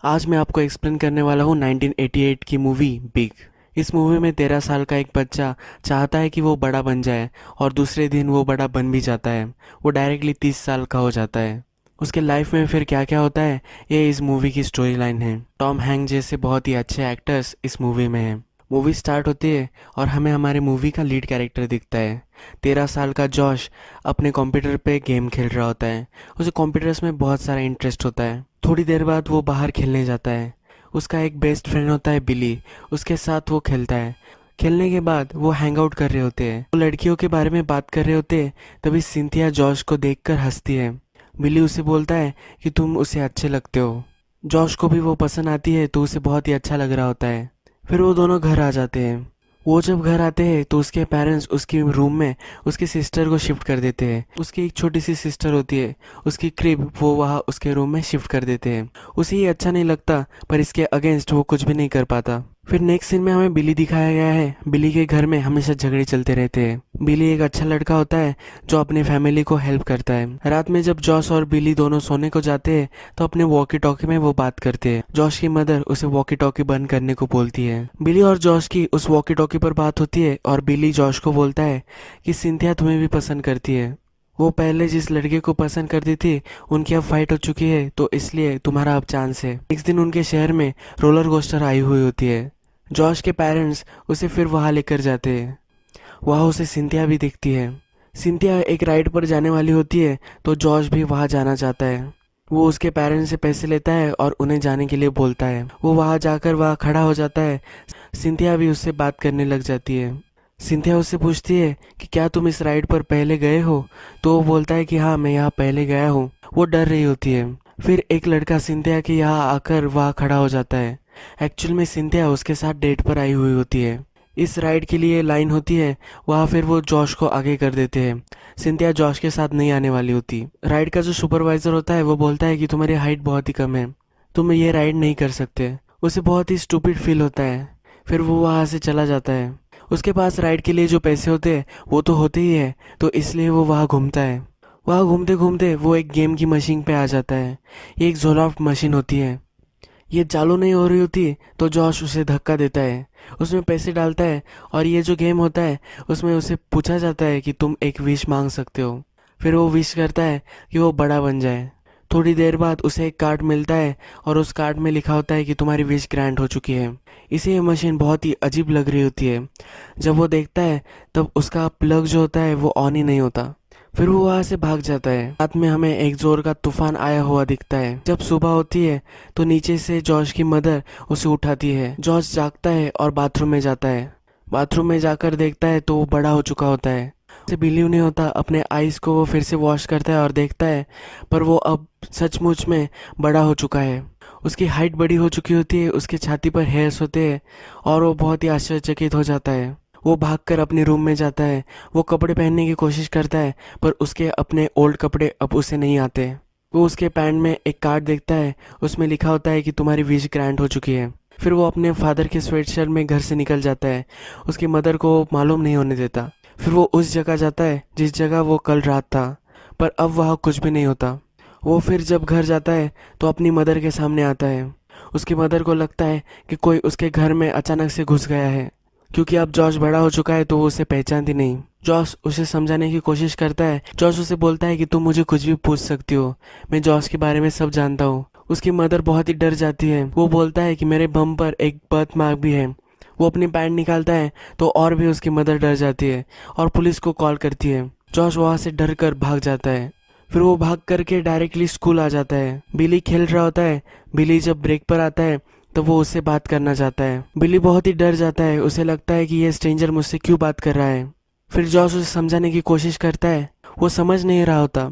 आज मैं आपको एक्सप्लेन करने वाला हूँ 1988 की मूवी बिग। इस मूवी में 13 साल का एक बच्चा चाहता है कि वो बड़ा बन जाए और दूसरे दिन वो बड़ा बन भी जाता है। वो डायरेक्टली 30 साल का हो जाता है। उसके लाइफ में फिर क्या क्या होता है, ये इस मूवी की स्टोरी लाइन है। टॉम हैंक जैसे बहुत ही अच्छे एक्टर्स इस मूवी में हैं। मूवी स्टार्ट होती है और हमें हमारे मूवी का लीड कैरेक्टर दिखता है। 13 साल का जॉश अपने कंप्यूटर पे गेम खेल रहा होता है। उसे कंप्यूटर्स में बहुत सारा इंटरेस्ट होता है। थोड़ी देर बाद वो बाहर खेलने जाता है। उसका एक बेस्ट फ्रेंड होता है बिली, उसके साथ वो खेलता है। खेलने के बाद वो हैंग आउट कर रहे होते हैं, वो लड़कियों के बारे में बात कर रहे होते हैं। तभी सिंथिया जॉश को देखकर हंसती है। बिली उसे बोलता है कि तुम उसे अच्छे लगते हो। जॉश को भी वो पसंद आती है तो उसे बहुत ही अच्छा लग रहा होता है। फिर वो दोनों घर आ जाते हैं। वो जब घर आते हैं तो उसके पेरेंट्स उसकी रूम में उसकी सिस्टर को शिफ्ट कर देते हैं। उसकी एक छोटी सी सिस्टर होती है, उसकी क्रिब वो वहाँ उसके रूम में शिफ्ट कर देते हैं। उसे ये अच्छा नहीं लगता, पर इसके अगेंस्ट वो कुछ भी नहीं कर पाता। फिर नेक्स्ट सीन में हमें बिली दिखाया गया है। बिली के घर में हमेशा झगड़े चलते रहते हैं। बिली एक अच्छा लड़का होता है जो अपने फैमिली को हेल्प करता है। रात में जब जॉश और बिली दोनों सोने को जाते हैं तो अपने वॉकी टॉकी में वो बात करते हैं। जॉश की मदर उसे वॉकी टॉकी बंद करने को बोलती है। बिली और जॉश की उस वॉकी टॉकी पर बात होती है और बिली जॉश को बोलता है कि सिंथिया तुम्हें भी पसंद करती है। वो पहले जिस लड़के को पसंद करती थी उनकी अब फाइट हो चुकी है, तो इसलिए तुम्हारा अब चांस है। नेक्स्ट दिन उनके शहर में रोलर कोस्टर आई हुई होती है। जॉश के पेरेंट्स उसे फिर वहां लेकर जाते हैं। वहां उसे सिंथिया भी दिखती है। सिंथिया एक राइड पर जाने वाली होती है तो जॉश भी वहां जाना चाहता है। वो उसके पेरेंट्स से पैसे लेता है और उन्हें जाने के लिए बोलता है। वो वहां जाकर वहां खड़ा हो जाता है। सिंथिया भी उससे बात करने लग जाती है। सिंथिया उससे पूछती है कि क्या तुम इस राइड पर पहले गए हो, तो वो बोलता है कि हाँ मैं यहाँ पहले गया हूँ। वो डर रही होती है। फिर एक लड़का सिंथिया के यहाँ आकर वहाँ खड़ा हो जाता है। एक्चुअल में सिंथिया उसके साथ डेट पर आई हुई होती है। इस राइड के लिए लाइन होती है, वहाँ फिर वो जॉश को आगे कर देते हैं। सिंथिया जॉश के साथ नहीं आने वाली होती। राइड का जो सुपरवाइजर होता है वो बोलता है कि तुम्हारी हाइट बहुत ही कम है, तुम ये राइड नहीं कर सकते। उसे बहुत ही स्टूपिड फील होता है। फिर वो वहाँ से चला जाता है। उसके पास राइड के लिए जो पैसे होते हैं वो तो होते ही है, तो इसलिए वो वहाँ घूमता है। वहाँ घूमते घूमते वो एक गेम की मशीन पे आ जाता है। ये एक जोलॉफ्ट मशीन होती है। ये चालू नहीं हो रही होती तो जॉश उसे धक्का देता है। उसमें पैसे डालता है और ये जो गेम होता है उसमें उसे पूछा जाता है कि तुम एक विश मांग सकते हो। फिर वो विश करता है कि वो बड़ा बन जाए। थोड़ी देर बाद उसे एक कार्ड मिलता है और उस कार्ड में लिखा होता है कि तुम्हारी विश ग्रांट हो चुकी है। इसे ये मशीन बहुत ही अजीब लग रही होती है। जब वो देखता है तब उसका प्लग जो होता है वो ऑन ही नहीं होता। फिर वो वहां से भाग जाता है। रात में हमें एक जोर का तूफान आया हुआ दिखता है। जब सुबह होती है तो नीचे से जॉश की मदर उसे उठाती है। जॉश जागता है और बाथरूम में जाता है। बाथरूम में जाकर देखता है तो वो बड़ा हो चुका होता है। उसे बिलीव नहीं होता। अपने आईज को वो फिर से वॉश करता है और देखता है, पर वो अब सचमुच में बड़ा हो चुका है। उसकी हाइट बड़ी हो चुकी होती है, उसकी छाती पर हेयर्स होते हैं और वो बहुत ही आश्चर्यचकित हो जाता है। वो भागकर अपने रूम में जाता है। वो कपड़े पहनने की कोशिश करता है, पर उसके अपने ओल्ड कपड़े अब उसे नहीं आते। वो उसके पैंट में एक कार्ड देखता है, उसमें लिखा होता है कि तुम्हारी विश ग्रांट हो चुकी है। फिर वो अपने फादर के स्वेटशर्ट में घर से निकल जाता है। उसकी मदर को मालूम नहीं होने देता। फिर वो उस जगह जाता है जिस जगह वो कल रात था, पर अब वहाँ कुछ भी नहीं होता। वो फिर जब घर जाता है तो अपनी मदर के सामने आता है। उसकी मदर को लगता है कि कोई उसके घर में अचानक से घुस गया है, क्योंकि अब जॉश बड़ा हो चुका है तो वो उसे पहचानती नहीं। जॉश उसे समझाने की कोशिश करता है। जॉश उसे बोलता है कि तुम मुझे कुछ भी पूछ सकती हो, मैं जॉश के बारे में सब जानता हूँ। उसकी मदर बहुत ही डर जाती है। वो बोलता है कि मेरे बम पर एक बर्थ मार्क भी है। वो अपनी पैंट निकालता है तो और भी उसकी मदर डर जाती है और पुलिस को कॉल करती है। जॉश वहाँ से डर कर भाग जाता है। फिर वो भाग करके डायरेक्टली स्कूल आ जाता है। बिली खेल रहा होता है। बिली जब ब्रेक पर आता है तो वो उससे बात करना चाहता है। बिली बहुत ही डर जाता है। उसे लगता है कि ये स्ट्रेंजर मुझसे क्यों बात कर रहा है। फिर जॉश उसे समझाने की कोशिश करता है। वो समझ नहीं रहा होता।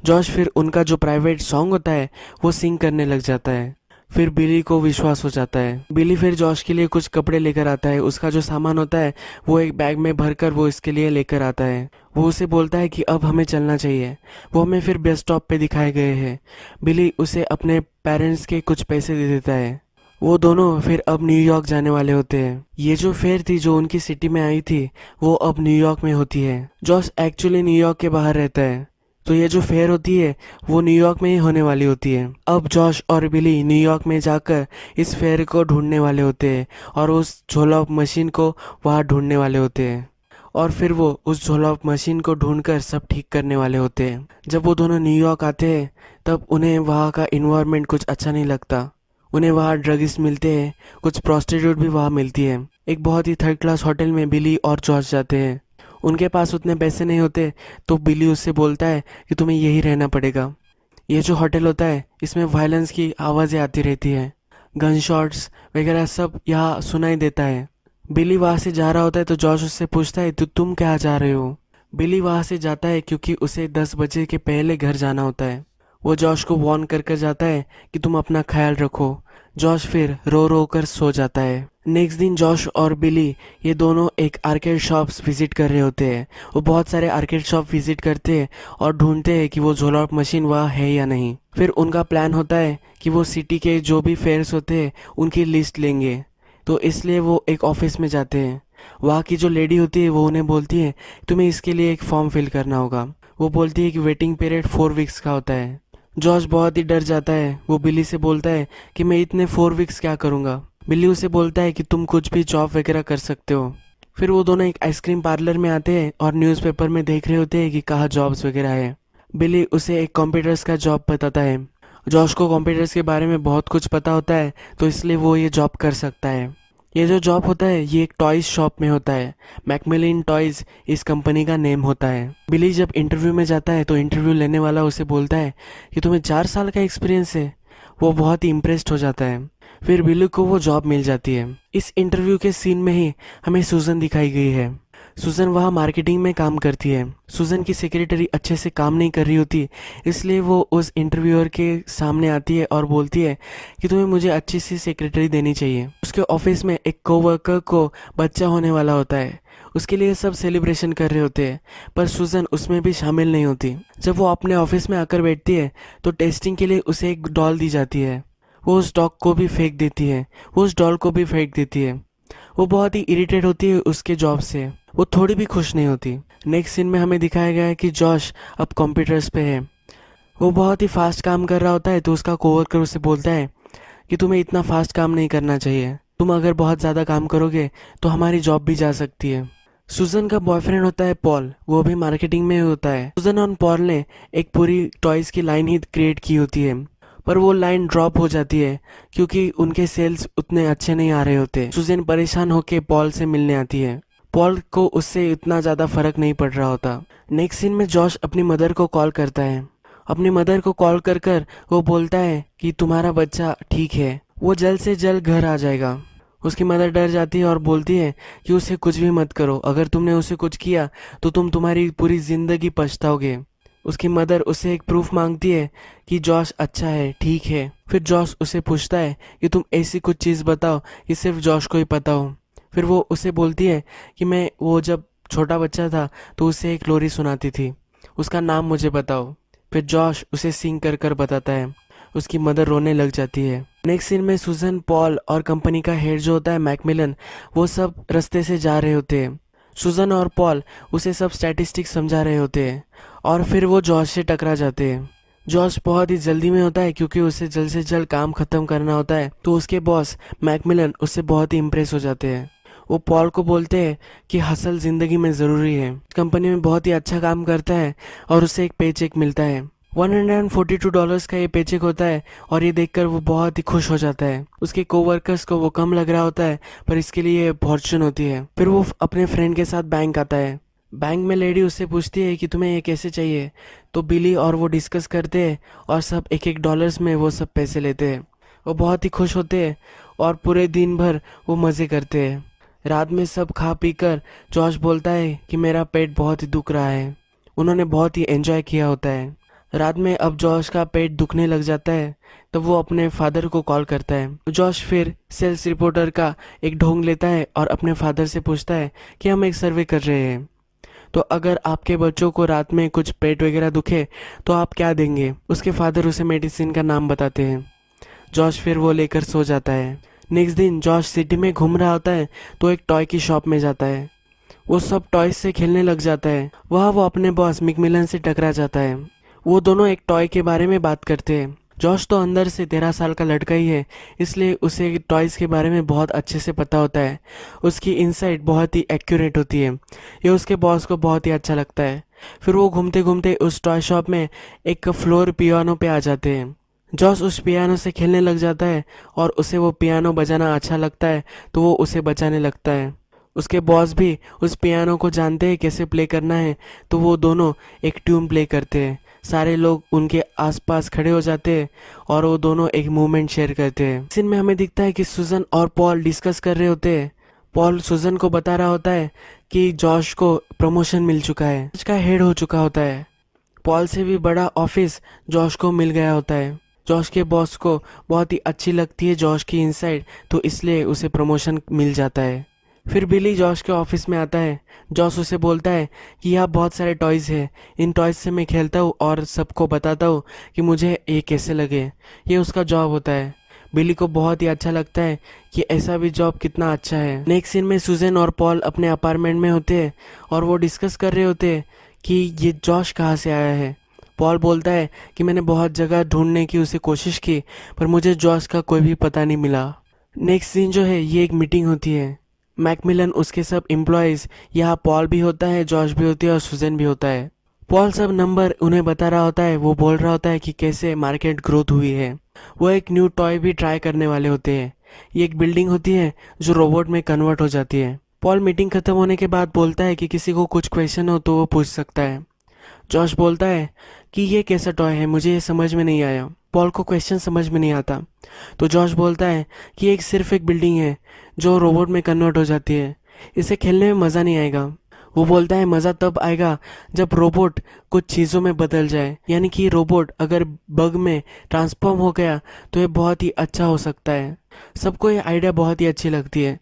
जॉश फिर उनका जो प्राइवेट सॉन्ग होता है वो सिंग करने लग जाता है। फिर बिली को विश्वास हो जाता है। बिली फिर जॉश के लिए कुछ कपड़े लेकर आता है। उसका जो सामान होता है वो एक बैग में भरकर वो इसके लिए लेकर आता है। वो उसे बोलता है कि अब हमें चलना चाहिए। वो हमें फिर बस स्टॉप पे दिखाए गए हैं। बिली उसे अपने पेरेंट्स के कुछ पैसे दे देता है। वो दोनों फिर अब न्यूयॉर्क जाने वाले होते हैं। ये जो फेयर थी जो उनकी सिटी में आई थी वो अब न्यूयॉर्क में होती है। जॉश एक्चुअली न्यूयॉर्क के बाहर रहता है। तो ये जो फेयर होती है वो न्यूयॉर्क में ही होने वाली होती है। अब जॉश और बिली न्यूयॉर्क में जाकर इस फेयर को ढूंढने वाले होते हैं और उस झोला मशीन को वहाँ ढूंढने वाले होते हैं, और फिर वो उस झोला मशीन को ढूंढकर सब ठीक करने वाले होते हैं। जब वो दोनों न्यूयॉर्क आते हैं तब उन्हें वहाँ का इन्वायरमेंट कुछ अच्छा नहीं लगता। उन्हें वहाँ ड्रगिस्ट मिलते हैं, कुछ प्रोस्टिट्यूट भी वहाँ मिलती है। एक बहुत ही थर्ड क्लास होटल में बिली और जॉर्ज जाते हैं। उनके पास उतने पैसे नहीं होते तो बिली उससे बोलता है कि तुम्हें यही रहना पड़ेगा। ये जो होटल होता है इसमें वायलेंस की आवाज़ें आती रहती है, गन शॉट्स वगैरह सब यहाँ सुनाई देता है। बिली वहाँ से जा रहा होता है तो जॉर्ज उससे पूछता है तो तुम क्या जा रहे हो। बिली वहाँ से जाता है क्योंकि उसे 10 बजे के पहले घर जाना होता है। वो जॉश को वार्न कर कर जाता है कि तुम अपना ख्याल रखो। जॉश फिर रो रो कर सो जाता है। नेक्स्ट दिन जॉश और बिली ये दोनों एक आर्केड शॉप्स विजिट कर रहे होते हैं। वो बहुत सारे आर्केड शॉप विजिट करते हैं और ढूंढते हैं कि वो झोला मशीन वहाँ है या नहीं। फिर उनका प्लान होता है कि वो सिटी के जो भी फेयर्स होते हैं उनकी लिस्ट लेंगे, तो इसलिए वो एक ऑफिस में जाते हैं। वहाँ की जो लेडी होती है वो उन्हें बोलती है तुम्हें इसके लिए एक फॉर्म फिल करना होगा। वो बोलती है कि वेटिंग पीरियड 4 वीक्स का होता है। जॉर्ज बहुत ही डर जाता है। वो बिली से बोलता है कि मैं इतने 4 वीक्स क्या करूँगा। बिली उसे बोलता है कि तुम कुछ भी जॉब वगैरह कर सकते हो। फिर वो दोनों एक आइसक्रीम पार्लर में आते हैं और न्यूज़पेपर में देख रहे होते हैं कि कहाँ जॉब्स वगैरह है। बिली उसे एक कंप्यूटर्स का जॉब बताता है। जॉश को कंप्यूटर्स के बारे में बहुत कुछ पता होता है तो इसलिए वो ये जॉब कर सकता है। ये जो जॉब होता है ये एक टॉयज शॉप में होता है। मैकमिलन टॉयज इस कंपनी का नेम होता है। बिली जब इंटरव्यू में जाता है तो इंटरव्यू लेने वाला उसे बोलता है कि तुम्हें 4 साल का एक्सपीरियंस है। वो बहुत ही इम्प्रेस्ड हो जाता है। फिर बिली को वो जॉब मिल जाती है। इस इंटरव्यू के सीन में ही हमें सूजन दिखाई गई है। सूजन वहाँ मार्केटिंग में काम करती है। सूजन की सेक्रेटरी अच्छे से काम नहीं कर रही होती, इसलिए वो उस इंटरव्यूअर के सामने आती है और बोलती है कि तुम्हें मुझे अच्छी सी सेक्रेटरी देनी चाहिए। उसके ऑफिस में एक कोवर्कर को बच्चा होने वाला होता है। उसके लिए सब सेलिब्रेशन कर रहे होते हैं, पर सूजन उसमें भी शामिल नहीं होती। जब वो अपने ऑफिस में आकर बैठती है तो टेस्टिंग के लिए उसे एक डॉल दी जाती है। वो उस डॉग को भी फेंक देती है, वो उस डॉल को भी फेंक देती है। वो बहुत ही इरिटेट होती है उसके जॉब से। वो थोड़ी भी खुश नहीं होती। नेक्स्ट सीन में हमें दिखाया गया है कि जॉश अब कंप्यूटर्स पे है। वो बहुत ही फास्ट काम कर रहा होता है तो उसका कोवर्कर उसे बोलता है कि तुम्हें इतना फास्ट काम नहीं करना चाहिए। तुम अगर बहुत ज़्यादा काम करोगे तो हमारी जॉब भी जा सकती है। सुजन का बॉयफ्रेंड होता है पॉल, वो भी मार्केटिंग में होता है। सुजन और पॉल ने एक पूरी टॉयज की लाइन ही क्रिएट की होती है, पर वो लाइन ड्रॉप हो जाती है क्योंकि उनके सेल्स उतने अच्छे नहीं आ रहे होते। सुजन परेशान होकर पॉल से मिलने आती है। पॉल को उससे इतना ज़्यादा फर्क नहीं पड़ रहा होता। नेक्स्ट सीन में जॉश अपनी मदर को कॉल करता है। अपनी मदर को कॉल कर कर वो बोलता है कि तुम्हारा बच्चा ठीक है, वो जल्द से जल्द घर आ जाएगा। उसकी मदर डर जाती है और बोलती है कि उसे कुछ भी मत करो, अगर तुमने उसे कुछ किया तो तुम तुम्हारी पूरी जिंदगी पछताओगे। उसकी मदर उससे एक प्रूफ मांगती है कि जॉश अच्छा है, ठीक है। फिर जॉश उसे पूछता है कि तुम ऐसी कुछ चीज़ बताओ कि सिर्फ जॉश को ही पता हो। फिर वो उसे बोलती है कि मैं वो जब छोटा बच्चा था तो उसे एक लोरी सुनाती थी, उसका नाम मुझे बताओ। फिर जॉश उसे सिंग कर कर बताता है। उसकी मदर रोने लग जाती है। नेक्स्ट सीन में सुजन, पॉल और कंपनी का हेड जो होता है मैकमिलन, वो सब रास्ते से जा रहे होते हैं। सुजन और पॉल उसे सब स्टैटिस्टिक्स समझा रहे होते हैं और फिर वो जॉश से टकरा जाते हैं। जॉश बहुत ही जल्दी में होता है क्योंकि उसे जल्द से जल्द काम खत्म करना होता है, तो उसके बॉस मैकमिलन उससे बहुत ही इम्प्रेस हो जाते हैं। वो पॉल को बोलते हैं कि हसल जिंदगी में ज़रूरी है। कंपनी में बहुत ही अच्छा काम करता है और उसे एक पे चेक मिलता है। $142 का ये पे चेक होता है और ये देखकर वो बहुत ही खुश हो जाता है। उसके कोवर्कर्स को वो कम लग रहा होता है, पर इसके लिए फॉर्चून होती है। फिर वो अपने फ्रेंड के साथ बैंक आता है। बैंक में लेडी उससे पूछती है कि तुम्हें ये कैसे चाहिए, तो बिली और वो डिस्कस करते हैं और सब एक $1 में वो सब पैसे लेते हैं। वो बहुत ही खुश होते हैं और पूरे दिन भर वो मज़े करते हैं। रात में सब खा पी कर जॉश बोलता है कि मेरा पेट बहुत ही दुख रहा है। उन्होंने बहुत ही एंजॉय किया होता है। रात में अब जॉश का पेट दुखने लग जाता है तो वो अपने फादर को कॉल करता है। जॉश फिर सेल्स रिपोर्टर का एक ढोंग लेता है और अपने फादर से पूछता है कि हम एक सर्वे कर रहे हैं, तो अगर आपके बच्चों को रात में कुछ पेट वगैरह दुखे तो आप क्या देंगे। उसके फादर उसे मेडिसिन का नाम बताते हैं। जॉश फिर वो लेकर सो जाता है। नेक्स्ट दिन जॉश सिटी में घूम रहा होता है तो एक टॉय की शॉप में जाता है। वो सब टॉयज से खेलने लग जाता है। वहाँ वो अपने बॉस मैकमिलन से टकरा जाता है। वो दोनों एक टॉय के बारे में बात करते हैं। जॉश तो अंदर से 13 साल का लड़का ही है, इसलिए उसे टॉयज़ के बारे में बहुत अच्छे से पता होता है। उसकी इनसाइट बहुत ही एक्यूरेट होती है। ये उसके बॉस को बहुत ही अच्छा लगता है। फिर वो घूमते घूमते उस टॉय शॉप में एक फ्लोर पियानो पे आ जाते हैं। जॉश उस पियानो से खेलने लग जाता है और उसे वो पियानो बजाना अच्छा लगता है, तो वो उसे बजाने लगता है। उसके बॉस भी उस पियानो को जानते हैं कैसे प्ले करना है, तो वो दोनों एक ट्यून प्ले करते हैं। सारे लोग उनके आसपास खड़े हो जाते हैं और वो दोनों एक मूवमेंट शेयर करते हैं। सीन में हमें दिखता है कि सुजन और पॉल डिस्कस कर रहे होते हैं। पॉल सुजन को बता रहा होता है कि जॉश को प्रमोशन मिल चुका है, उसका हेड हो चुका होता है। पॉल से भी बड़ा ऑफिस जॉश को मिल गया होता है। जॉश के बॉस को बहुत ही अच्छी लगती है जॉश की इनसाइट, तो इसलिए उसे प्रमोशन मिल जाता है। फिर बिली जॉश के ऑफिस में आता है। जॉश उसे बोलता है कि यहाँ बहुत सारे टॉयज़ हैं, इन टॉयज़ से मैं खेलता हूँ और सबको बताता हूँ कि मुझे ये कैसे लगे। ये उसका जॉब होता है। बिली को बहुत ही अच्छा लगता है कि ऐसा भी जॉब कितना अच्छा है। नेक्स्ट सीन में सुजन और पॉल अपने अपार्टमेंट में होते हैं और वो डिस्कस कर रहे होते हैं कि ये जॉश कहाँ से आया है। पॉल बोलता है कि मैंने बहुत जगह ढूंढने की उसे कोशिश की, पर मुझे जॉश का कोई भी पता नहीं मिला। नेक्स्ट सीन जो है, ये एक मीटिंग होती है। मैकमिलन उसके सब एम्प्लॉयज़, यहाँ पॉल भी होता है, जॉश भी होती है और सुजन भी होता है। पॉल सब नंबर उन्हें बता रहा होता है। वो बोल रहा होता है कि कैसे मार्केट ग्रोथ हुई है। वो एक न्यू टॉय भी ट्राई करने वाले होते हैं। ये एक बिल्डिंग होती है जो रोबोट में कन्वर्ट हो जाती है। पॉल मीटिंग खत्म होने के बाद बोलता है कि किसी को कुछ क्वेश्चन हो तो वो पूछ सकता है। जॉश बोलता है कि ये कैसा टॉय है, मुझे ये समझ में नहीं आया। पॉल को क्वेश्चन समझ में नहीं आता, तो जॉश बोलता है कि एक सिर्फ एक बिल्डिंग है जो रोबोट में कन्वर्ट हो जाती है, इसे खेलने में मज़ा नहीं आएगा। वो बोलता है मज़ा तब आएगा जब रोबोट कुछ चीज़ों में बदल जाए, यानी कि रोबोट अगर बग में ट्रांसफॉर्म हो गया तो ये बहुत ही अच्छा हो सकता है। सबको ये आइडिया बहुत ही अच्छी लगती है।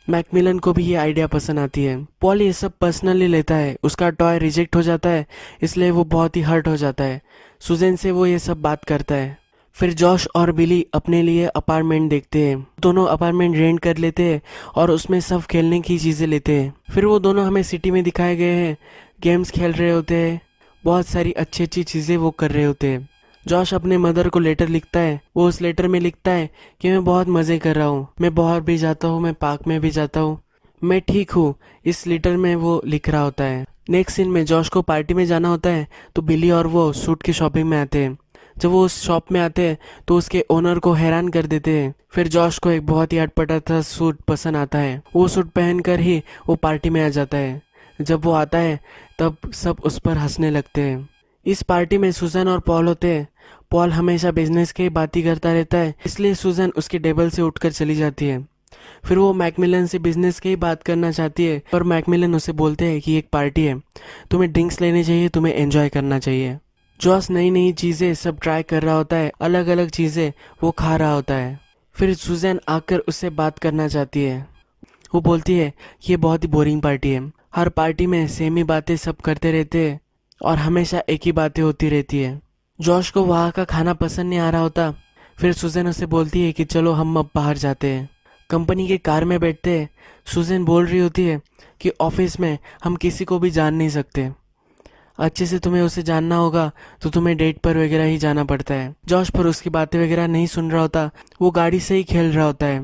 मैकमिलन को भी ये आइडिया पसंद आती है। पॉल ये सब पर्सनली लेता है। उसका टॉय रिजेक्ट हो जाता है, इसलिए वो बहुत ही हर्ट हो जाता है। सुजैन से वो ये सब बात करता है। फिर जॉश और बिली अपने लिए अपार्टमेंट देखते हैं। दोनों अपार्टमेंट रेंट कर लेते हैं और उसमें सब खेलने की चीज़ें लेते हैं। फिर वो दोनों हमें सिटी में दिखाए गए हैं, गेम्स खेल रहे होते हैं, बहुत सारी अच्छी अच्छी चीज़ें वो कर रहे होते हैं। जॉश अपने मदर को लेटर लिखता है। वो उस लेटर में लिखता है कि मैं बहुत मज़े कर रहा हूँ, मैं बाहर भी जाता हूँ, मैं पार्क में भी जाता हूँ, मैं ठीक हूँ। इस लेटर में वो लिख रहा होता है। नेक्स्ट सीन में जॉश को पार्टी में जाना होता है, तो बिली और वो सूट की शॉपिंग में आते हैं। जब वो उस शॉप में आते हैं तो उसके ओनर को हैरान कर देते हैं। फिर जॉश को एक बहुत ही अटपटा था सूट पसंद आता है। वो सूट पहनकर ही वो पार्टी में आ जाता है। जब वो आता है तब सब उस पर हंसने लगते हैं। इस पार्टी में सुजन और पॉल होते हैं। पॉल हमेशा बिजनेस की बात ही करता रहता है, इसलिए सुजन उसके टेबल से उठकर चली जाती है। फिर वो मैकमिलन से बिजनेस की ही बात करना चाहती है, पर मैकमिलन उसे बोलते हैं कि एक पार्टी है, तुम्हें ड्रिंक्स लेने चाहिए, तुम्हें एंजॉय करना चाहिए। जॉस नई नई चीज़ें सब ट्राई कर रहा होता है, अलग अलग चीज़ें वो खा रहा होता है। फिर सुजैन आकर उससे बात करना चाहती है। वो बोलती है कि ये बहुत ही बोरिंग पार्टी है, हर पार्टी में सेम ही बातें सब करते रहते हैं और हमेशा एक ही बातें होती रहती है। जॉश को वहाँ का खाना पसंद नहीं आ रहा होता। फिर सुजैन उसे बोलती है कि चलो हम अब बाहर जाते हैं। कंपनी के कार में बैठते हैं। सुजैन बोल रही होती है कि ऑफिस में हम किसी को भी जान नहीं सकते, अच्छे से तुम्हें उसे जानना होगा तो तुम्हें डेट पर वगैरह ही जाना पड़ता है। जॉश पर उसकी बातें वगैरह नहीं सुन रहा होता, वो गाड़ी से ही खेल रहा होता है।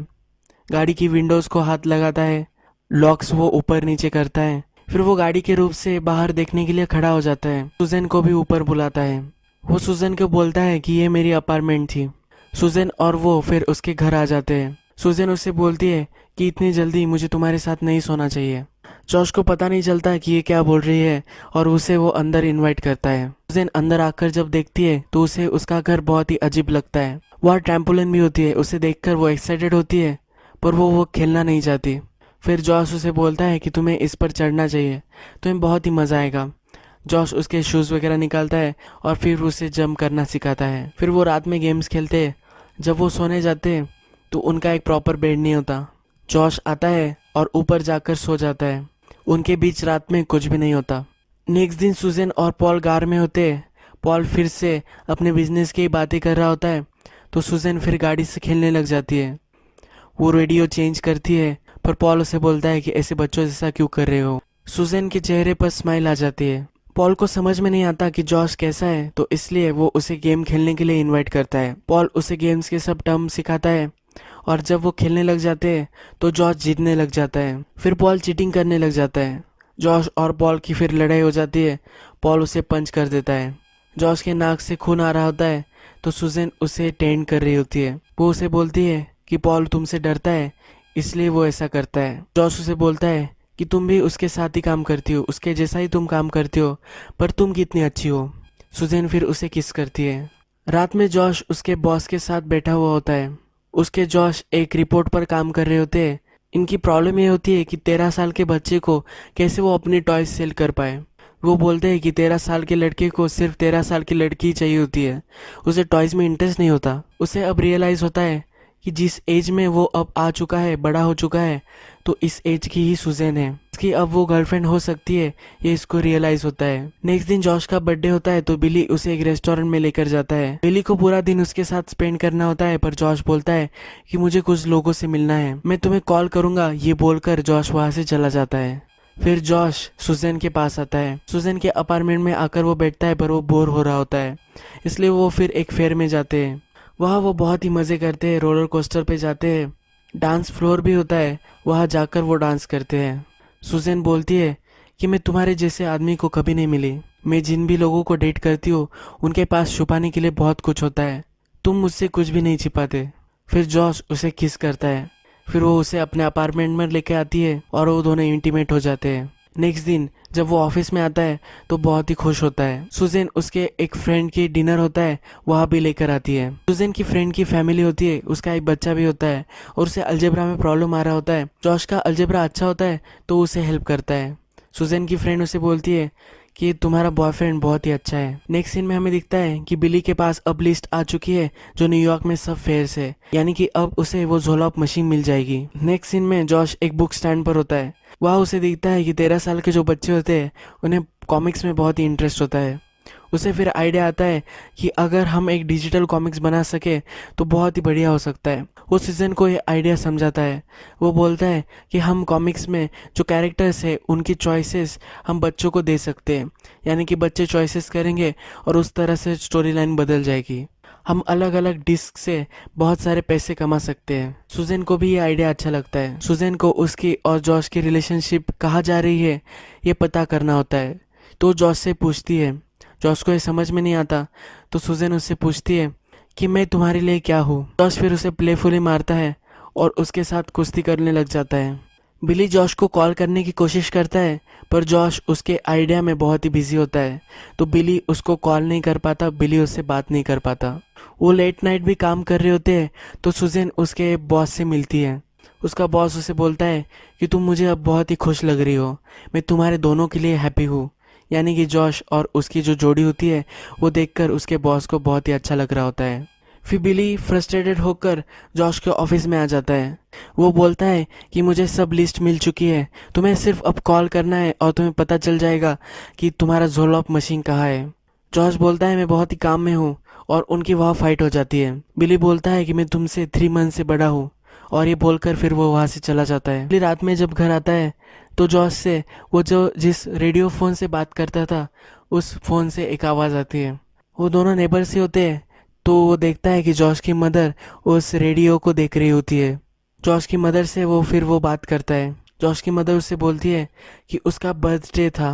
गाड़ी की विंडोज़ को हाथ लगाता है, लॉक्स वो ऊपर नीचे करता है। फिर वो गाड़ी के रूप से बाहर देखने के लिए खड़ा हो जाता है। सुजैन को भी ऊपर बुलाता है। वो सुजैन को बोलता है कि ये मेरी अपार्टमेंट थी। सुजैन और वो फिर उसके घर आ जाते हैं। सुजैन उससे बोलती है कि इतनी जल्दी मुझे तुम्हारे साथ नहीं सोना चाहिए। जॉश को पता नहीं चलता कि ये क्या बोल रही है और उसे वो अंदर इनवाइट करता है। सुजैन अंदर आकर जब देखती है तो उसे उसका घर बहुत ही अजीब लगता है। वहाँ ट्रैम्पोलिन भी होती है। उसे देखकर वो एक्साइटेड होती है, पर वो खेलना नहीं चाहती। फिर जॉश उसे बोलता है कि तुम्हें इस पर चढ़ना चाहिए, तुम्हें बहुत ही मज़ा आएगा। जॉश उसके शूज़ वगैरह निकालता है और फिर उसे जंप करना सिखाता है। फिर वो रात में गेम्स खेलते हैं। जब वो सोने जाते हैं तो उनका एक प्रॉपर बेड नहीं होता। जॉश आता है और ऊपर जाकर सो जाता है। उनके बीच रात में कुछ भी नहीं होता। नेक्स्ट दिन सुजैन और पॉल कार में होते हैं। पॉल फिर से अपने बिजनेस की बातें कर रहा होता है, तो सुजैन फिर गाड़ी से खेलने लग जाती है। वो रेडियो चेंज करती है, पर पॉल उसे बोलता है कि ऐसे बच्चों जैसा क्यों कर रहे हो। सुजैन के चेहरे पर स्माइल आ जाती है। पॉल को समझ में नहीं आता कि जॉश कैसा है, तो इसलिए वो उसे गेम खेलने के लिए इनवाइट करता है। पॉल उसे गेम्स के सब टर्म सिखाता है और जब वो खेलने लग जाते हैं तो जॉश जीतने लग जाता है। फिर पॉल चीटिंग करने लग जाता है। जॉश और पॉल की फिर लड़ाई हो जाती है। पॉल उसे पंच कर देता है। जॉश के नाक से खून आ रहा होता है तो सुजैन उसे टेंड कर रही होती है। वो उसे बोलती है कि पॉल तुमसे डरता है इसलिए वो ऐसा करता है। जॉश उसे बोलता है कि तुम भी उसके साथ ही काम करती हो, उसके जैसा ही तुम काम करती हो, पर तुम कितनी अच्छी हो। सुजैन फिर उसे किस करती है। रात में जॉश उसके बॉस के साथ बैठा हुआ होता है। उसके जॉश एक रिपोर्ट पर काम कर रहे होते हैं। इनकी प्रॉब्लम ये होती है कि 13 साल के बच्चे को कैसे वो अपनी टॉयज सेल कर पाए। वो बोलते हैं कि 13 साल के लड़के को सिर्फ 13 साल की लड़की ही चाहिए होती है, उसे टॉयज में इंटरेस्ट नहीं होता। उसे अब रियलाइज होता है कि जिस एज में वो अब आ चुका है, बड़ा हो चुका है, तो इस एज की ही सुजैन है, इसकी अब वो गर्लफ्रेंड हो सकती है, ये इसको रियलाइज होता है। नेक्स्ट दिन जॉश का बर्थडे होता है तो बिली उसे एक रेस्टोरेंट में लेकर जाता है। बिली को पूरा दिन उसके साथ स्पेंड करना होता है, पर जॉश बोलता है कि मुझे कुछ लोगों से मिलना है, मैं तुम्हें कॉल करूंगा। ये बोलकर जॉश वहां से चला जाता है। फिर जॉश सुजैन के पास आता है। सुजैन के अपार्टमेंट में आकर वो बैठता है, पर वो बोर हो रहा होता है, इसलिए वो फिर एक फेयर में जाते हैं। वहाँ वो बहुत ही मज़े करते हैं, रोलर कोस्टर पे जाते हैं, डांस फ्लोर भी होता है, वहाँ जाकर वो डांस करते हैं। सुजैन बोलती है कि मैं तुम्हारे जैसे आदमी को कभी नहीं मिली, मैं जिन भी लोगों को डेट करती हूँ उनके पास छुपाने के लिए बहुत कुछ होता है, तुम मुझसे कुछ भी नहीं छिपाते। फिर जॉश उसे किस करता है। फिर वो उसे अपने अपार्टमेंट में लेके आती है और वो दोनों इंटीमेट हो जाते हैं। नेक्स्ट दिन जब वो ऑफिस में आता है तो बहुत ही खुश होता है। सुजैन उसके एक फ्रेंड की डिनर होता है, वहाँ भी लेकर आती है। सुजैन की फ्रेंड की फैमिली होती है, उसका एक बच्चा भी होता है और उसे अलजेब्रा में प्रॉब्लम आ रहा होता है। जॉश का अलजेब्रा अच्छा होता है तो उसे हेल्प करता है। सुजैन की फ्रेंड उसे बोलती है कि तुम्हारा बॉयफ्रेंड बहुत ही अच्छा है। नेक्स्ट सीन में हमें दिखता है कि बिली के पास अब लिस्ट आ चुकी है जो न्यूयॉर्क में सब फेयर्स है, यानी कि अब उसे वो झोला मशीन मिल जाएगी। नेक्स्ट सीन में जॉश एक बुक स्टैंड पर होता है। वहाँ उसे दिखता है कि 13 साल के जो बच्चे होते हैं उन्हें कॉमिक्स में बहुत ही इंटरेस्ट होता है। उसे फिर आइडिया आता है कि अगर हम एक डिजिटल कॉमिक्स बना सके तो बहुत ही बढ़िया हो सकता है। वो सीजन को ये आइडिया समझाता है। वो बोलता है कि हम कॉमिक्स में जो कैरेक्टर्स है उनकी चॉइसेस हम बच्चों को दे सकते हैं, यानी कि बच्चे चॉइसेस करेंगे और उस तरह से स्टोरी लाइन बदल जाएगी। हम अलग अलग डिस्क से बहुत सारे पैसे कमा सकते हैं। सुजैन को भी ये आइडिया अच्छा लगता है। सुजैन को उसकी और जॉश की रिलेशनशिप कहाँ जा रही है ये पता करना होता है, तो जॉश से पूछती है। जॉश को ये समझ में नहीं आता तो सुजैन उससे पूछती है कि मैं तुम्हारे लिए क्या हूँ। जॉश फिर उसे प्लेफुली मारता है और उसके साथ कुश्ती करने लग जाता है। बिली जॉश को कॉल करने की कोशिश करता है, पर जॉश उसके आइडिया में बहुत ही बिजी होता है, तो बिली उसको कॉल नहीं कर पाता, बिली उससे बात नहीं कर पाता। वो लेट नाइट भी काम कर रहे होते हैं तो सुजैन उसके बॉस से मिलती है। उसका बॉस उसे बोलता है कि तुम मुझे अब बहुत ही खुश लग रही हो, मैं तुम्हारे दोनों के लिए हैप्पी हूँ, यानी कि जॉश और उसकी जो जोड़ी होती है वो देखकर उसके बॉस को बहुत ही अच्छा लग रहा होता है। फिर बिली फ्रस्ट्रेटेड होकर जॉश के ऑफिस में आ जाता है। वो बोलता है कि मुझे सब लिस्ट मिल चुकी है, तुम्हें सिर्फ अब कॉल करना है और तुम्हें पता चल जाएगा कि तुम्हारा झोलॉप मशीन कहाँ है। जॉश बोलता है मैं बहुत ही काम में हूँ और उनकी वहाँ फाइट हो जाती है। बिली बोलता है कि मैं तुमसे 3 मंथ से बड़ा हूँ और ये बोलकर फिर वो वहाँ से चला जाता है। बिली रात में जब घर आता है तो जॉश से वो जो जिस रेडियो फ़ोन से बात करता था उस फ़ोन से एक आवाज़ आती है। वो दोनों नेबर से होते हैं तो वो देखता है कि जॉश की मदर उस रेडियो को देख रही होती है। जॉश की मदर से वो बात करता है। जॉश की मदर उससे बोलती है कि उसका बर्थडे था,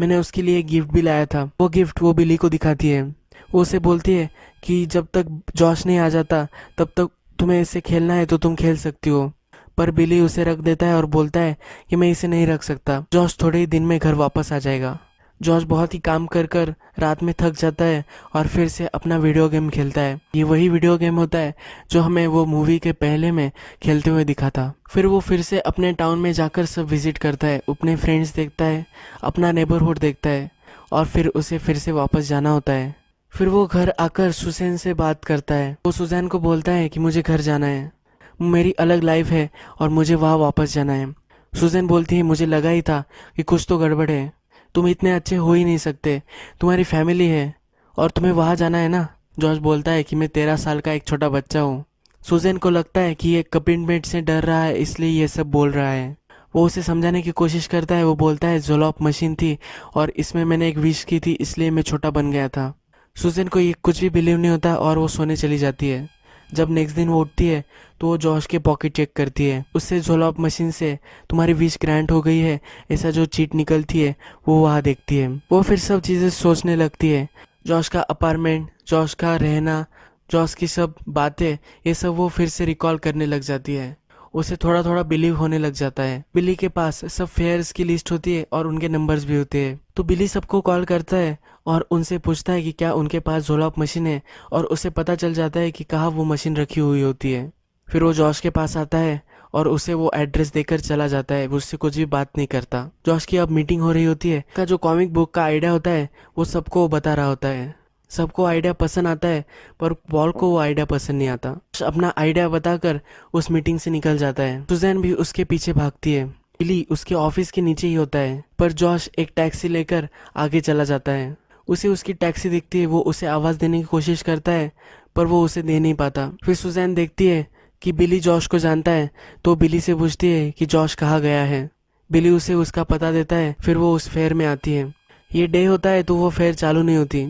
मैंने उसके लिए गिफ्ट भी लाया था। वो गिफ्ट वो बिली को दिखाती है। वो उसे बोलती है कि जब तक जॉश नहीं आ जाता तब तक तुम्हें इसे खेलना है तो तुम खेल सकती हो, पर बिली उसे रख देता है और बोलता है कि मैं इसे नहीं रख सकता, जॉश थोड़े ही दिन में घर वापस आ जाएगा। जॉश बहुत ही काम कर कर रात में थक जाता है और फिर से अपना वीडियो गेम खेलता है। ये वही वीडियो गेम होता है जो हमें वो मूवी के पहले में खेलते हुए दिखा था। फिर वो फिर से अपने टाउन में जाकर सब विजिट करता है, अपने फ्रेंड्स देखता है, अपना नेबरहुड देखता है और फिर उसे फिर से वापस जाना होता है। फिर वो घर आकर सुजैन से बात करता है। वो सुजैन को बोलता है कि मुझे घर जाना है, मेरी अलग लाइफ है और मुझे वहाँ वापस जाना है। सुजैन बोलती है मुझे लगा ही था कि कुछ तो गड़बड़ है, तुम इतने अच्छे हो ही नहीं सकते, तुम्हारी फैमिली है और तुम्हें वहाँ जाना है ना। जॉर्ज बोलता है कि मैं 13 साल का एक छोटा बच्चा हूँ। सुजैन को लगता है कि ये कमिटमेंट से डर रहा है इसलिए ये सब बोल रहा है। वो उसे समझाने की कोशिश करता है। वो बोलता है ज़ोलॉप मशीन थी और इसमें मैंने एक विश की थी, इसलिए मैं छोटा बन गया था। सुजैन को ये कुछ भी बिलीव नहीं होता और वो सोने चली जाती है। जब नेक्स्ट दिन वो उठती है तो वो जॉश के पॉकेट चेक करती है। उससे ज़ोलॉप मशीन से तुम्हारी विश ग्रांट हो गई है ऐसा जो चीट निकलती है वो वहाँ देखती है। वो फिर सब चीज़ें सोचने लगती है। जॉश का अपार्टमेंट, जॉश का रहना, जॉश की सब बातें, ये सब वो फिर से रिकॉल करने लग जाती है। उसे थोड़ा थोड़ा बिलीव होने लग जाता है। बिली के पास सब फेयर्स की लिस्ट होती है और उनके नंबर्स भी होते हैं। तो बिली सबको कॉल करता है और उनसे पूछता है कि क्या उनके पास ज़ोलॉप मशीन है, और उसे पता चल जाता है कि कहाँ वो मशीन रखी हुई होती है। फिर वो जॉश के पास आता है और उसे वो एड्रेस देकर चला जाता है। वो उससे कुछ भी बात नहीं करता। जॉश की अब मीटिंग हो रही होती है। का जो कॉमिक बुक का आइडिया होता है वो सबको बता रहा होता है। सबको आइडिया पसंद आता है पर पॉल को वो आइडिया पसंद नहीं आता। अपना आइडिया बताकर उस मीटिंग से निकल जाता है। सुजैन भी उसके पीछे भागती है। बिली उसके ऑफिस के नीचे ही होता है, पर जॉश एक टैक्सी लेकर आगे चला जाता है। उसे उसकी टैक्सी दिखती है। वो उसे आवाज़ देने की कोशिश करता है पर वो उसे दे नहीं पाता। फिर सुजैन देखती है कि बिली जॉश को जानता है, तो बिली से पूछती है कि जॉश कहाँ गया है। बिली उसे उसका पता देता है। फिर वो उस फेयर में आती है। ये डे होता है तो वो फेयर चालू नहीं होती।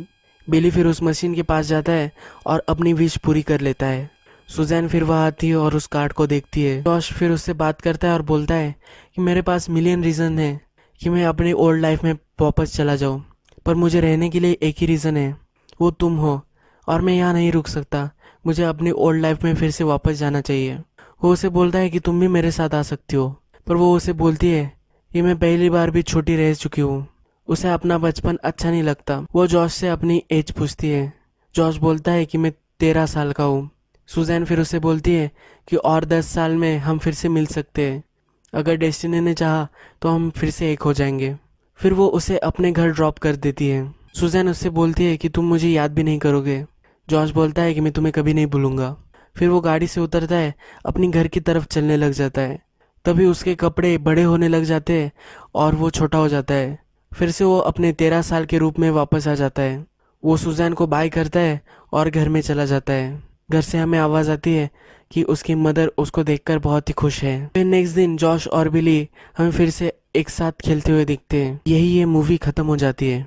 बिली फिर उस मशीन के पास जाता है और अपनी विश पूरी कर लेता है। सुजैन फिर वहाँ आती है और उस कार्ड को देखती है। जॉश फिर उससे बात करता है और बोलता है कि मेरे पास मिलियन रीज़न है कि मैं अपनी ओल्ड लाइफ में वापस चला जाऊँ, पर मुझे रहने के लिए एक ही रीज़न है, वो तुम हो, और मैं यहाँ नहीं रुक सकता। मुझे अपनी ओल्ड लाइफ में फिर से वापस जाना चाहिए। वो उसे बोलता है कि तुम भी मेरे साथ आ सकती हो, पर वो उसे बोलती है कि मैं पहली बार भी छोटी रह चुकी हूँ। उसे अपना बचपन अच्छा नहीं लगता। वो जॉश से अपनी एज पूछती है। जॉश बोलता है कि मैं 13 साल का हूँ। सुजैन फिर उसे बोलती है कि और 10 साल में हम फिर से मिल सकते हैं। अगर डेस्टिनी ने चाहा तो हम फिर से एक हो जाएंगे। फिर वो उसे अपने घर ड्रॉप कर देती है। सुजैन उससे बोलती है कि तुम मुझे याद भी नहीं करोगे। जॉश बोलता है कि मैं तुम्हें कभी नहीं भूलूंगा। फिर वो गाड़ी से उतरता है, अपनी घर की तरफ चलने लग जाता है। तभी उसके कपड़े बड़े होने लग जाते हैं और वो छोटा हो जाता है। फिर से वो अपने 13 साल के रूप में वापस आ जाता है। वो सुजैन को बाय करता है और घर में चला जाता है। घर से हमें आवाज़ आती है कि उसकी मदर उसको देखकर बहुत ही खुश है। फिर नेक्स्ट दिन जॉश और बिली हमें फिर से एक साथ खेलते हुए दिखते हैं। यही ये मूवी खत्म हो जाती है।